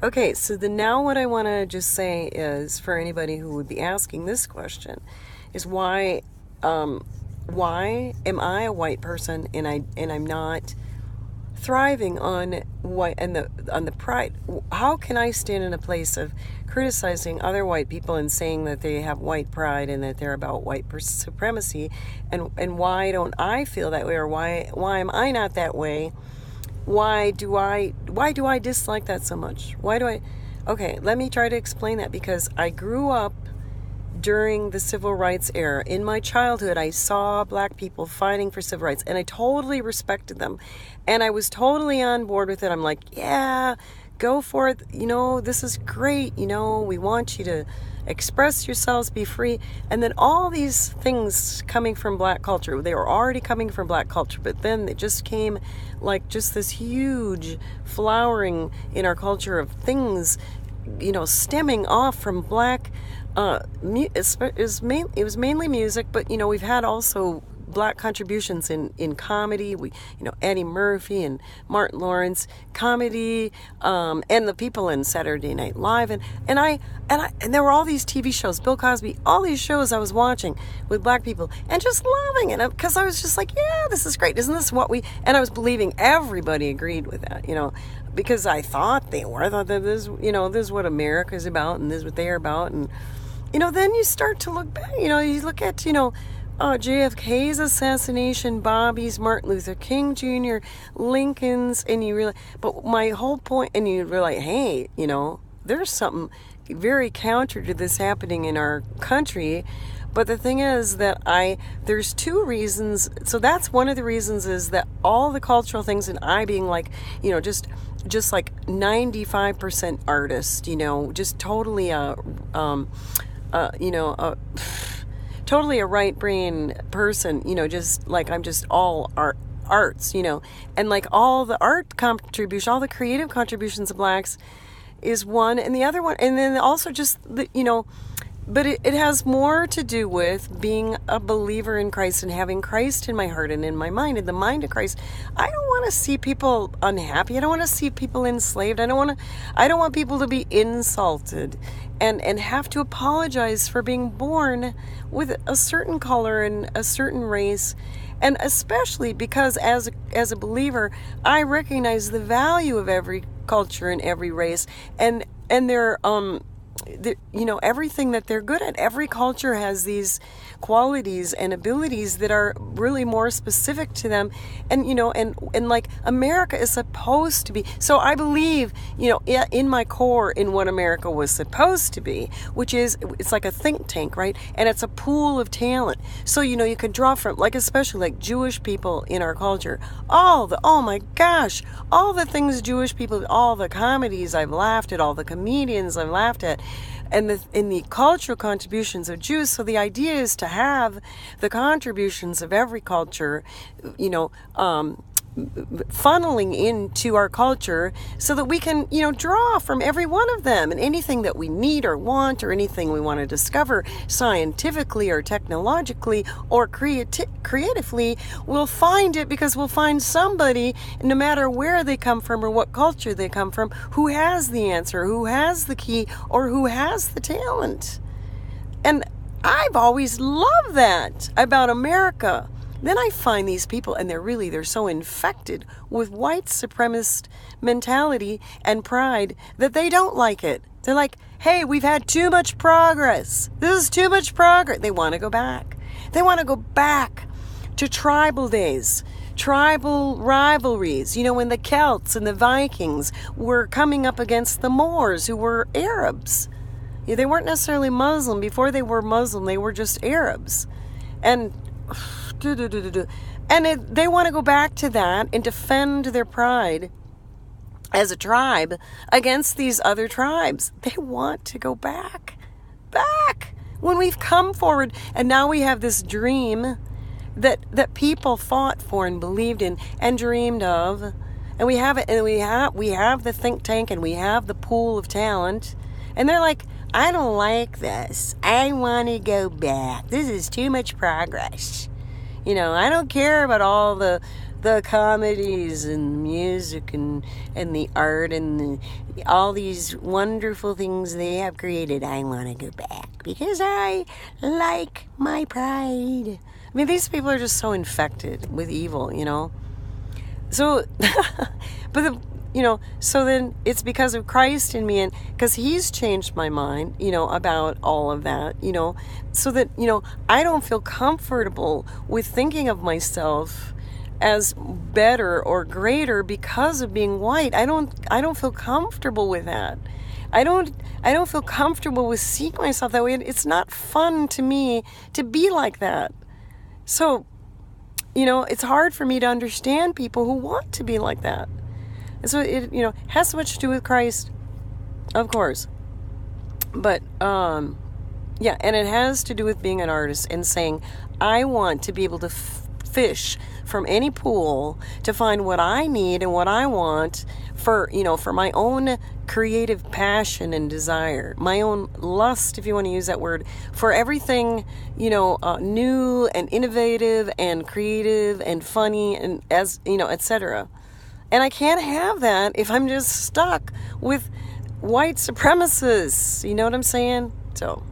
Okay, so now what I want to just say is, for anybody who would be asking this question, is why am I a white person and I'm not thriving on white and on the pride? How can I stand in a place of criticizing other white people and saying that they have white pride and that they're about white supremacy, and why don't I feel that way, or why am I not that way? Why do I dislike that so much? Okay, let me try to explain that, because I grew up during the civil rights era. In my childhood, I saw black people fighting for civil rights, and I totally respected them. And I was totally on board with it. I'm like, yeah, go for it. This is great. We want you to express yourselves, be free. And then all these things coming from black culture, they were already coming from black culture, but then it just came like just this huge flowering in our culture of things, stemming off from black. It was mainly music, but we've had also black contributions in comedy. Eddie Murphy and Martin Lawrence, comedy, and the people in Saturday Night Live, and there were all these TV shows, Bill Cosby, all these shows I was watching with black people and just loving it, because I was just like, yeah, this is great, isn't this what and I was believing everybody agreed with that, because I thought they were. I thought that this is what America is about, and this is what they're about, and then you start to look back. You look at JFK's assassination, Bobby's, Martin Luther King Jr., Lincoln's, and you realize, but my whole point, and you realize, hey, there's something very counter to this happening in our country. But the thing is that there's two reasons. So that's one of the reasons, is that all the cultural things, and I being like, just like 95% artist, just totally totally a right brain person, just like I'm just all arts, and like all the art contribution, all the creative contributions of blacks is one, and the other one, and then also just but it has more to do with being a believer in Christ and having Christ in my heart and in my mind, in the mind of Christ. I don't want to see people unhappy. I don't want to see people enslaved. I don't want people to be insulted and have to apologize for being born with a certain color and a certain race. And especially because as a believer, I recognize the value of every culture and every race, and their everything that they're good at. Every culture has these qualities and abilities that are really more specific to them, and like America is supposed to be. So I believe, in my core, in what America was supposed to be, which is, it's like a think tank, right? And it's a pool of talent. So you can draw from, like, especially like Jewish people in our culture. Oh my gosh, all the things Jewish people, all the comedies I've laughed at, all the comedians I've laughed at, and the cultural contributions of Jews. So the idea is to have the contributions of every culture, funneling into our culture, so that we can, draw from every one of them, and anything that we need or want, or anything we want to discover scientifically or technologically or creatively, we'll find it, because we'll find somebody, no matter where they come from or what culture they come from, who has the answer, who has the key, or who has the talent. And I've always loved that about America. Then I find these people, and they're so infected with white supremacist mentality and pride that they don't like it. They're like, hey, we've had too much progress. This is too much progress. They want to go back. They want to go back to tribal days, tribal rivalries, when the Celts and the Vikings were coming up against the Moors, who were Arabs. They weren't necessarily Muslim. Before they were Muslim, they were just Arabs. And they want to go back to that and defend their pride as a tribe against these other tribes. They want to go back when we've come forward, and now we have this dream that people fought for and believed in and dreamed of, and we have it, and we have the think tank, and we have the pool of talent, and they're like, I don't like this. I want to go back. This is too much progress. I don't care about all the the comedies and the music and the art and all these wonderful things they have created, I want to go back because I like my pride. I mean, these people are just so infected with evil, you know. So, so then it's because of Christ in me, and because He's changed my mind, about all of that, so that, I don't feel comfortable with thinking of myself as better or greater because of being white. I don't feel comfortable with that. I don't feel comfortable with seeing myself that way. It's not fun to me to be like that. So, it's hard for me to understand people who want to be like that. And so it, has so much to do with Christ, of course. But, and it has to do with being an artist and saying, I want to be able to fish from any pool to find what I need and what I want for my own creative passion and desire, my own lust, if you want to use that word, for everything, new and innovative and creative and funny and etc. And I can't have that if I'm just stuck with white supremacists. You know what I'm saying? So